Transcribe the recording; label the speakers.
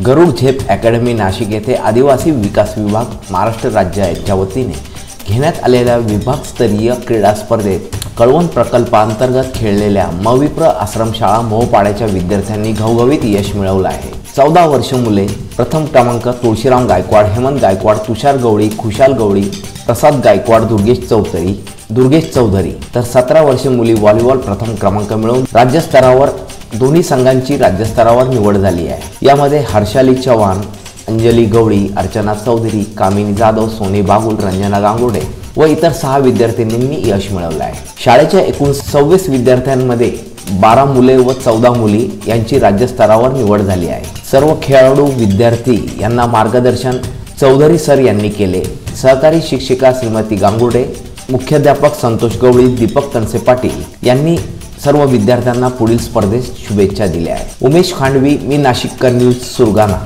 Speaker 1: गरुड झेप अकॅडमी नाशिक येथे आदिवासी विकास विभाग महाराष्ट्र राज्य यांच्या वतीने घेण्यात आलेल्या विभागस्तरीय क्रीडा स्पर्धेत कळवण प्रकल्पांतर्गत खेळलेल्या मविप्र आश्रमशाळा मोहपाड्याच्या विद्यार्थ्यांनी घवघवीत यश मिळवलं आहे। 14 वर्ष मुले प्रथम क्रमांक तुळशीराम गायकवाड, हेमंत गायकवाड, तुषार गवळी, खुशाल गवळी, प्रसाद गायकवाड, दुर्गेश चौधरी तर 17 वर्ष मुली व्हॉलीबॉल प्रथम क्रमांक मिळवून राज्यस्तरावर दोन्ही संघांची राज्यस्तरावर निवड झाली आहे। यामध्ये हर्षाली चव्हाण, अंजली गवळी, अर्चना चौधरी, कामिनी जाधव, सोनी बागुल, रंजना गांगुर्डे व इतर 6 विद्यार्थिनींनी यश मिळवले आहे। शाळेच्या एकूण 26 विद्यार्थ्यांमध्ये 12 मुले व 14 मुली यांची राज्यस्तरावर निवड झाली आहे। सर्व खेळाडू विद्यार्थी यांना मार्गदर्शन चौधरी सर यांनी केले। सहकारी शिक्षिका श्रीमती गांगुर्डे, मुख्याध्यापक संतोष गवळी, दीपक तनसे पाटील यांनी सर्व विद्यार्थ्यांना पुढील स्पर्धेत शुभेच्छा दिल्या आहेत। उमेश खांडवी, मी नाशिककर न्यूज, सुरगाणा।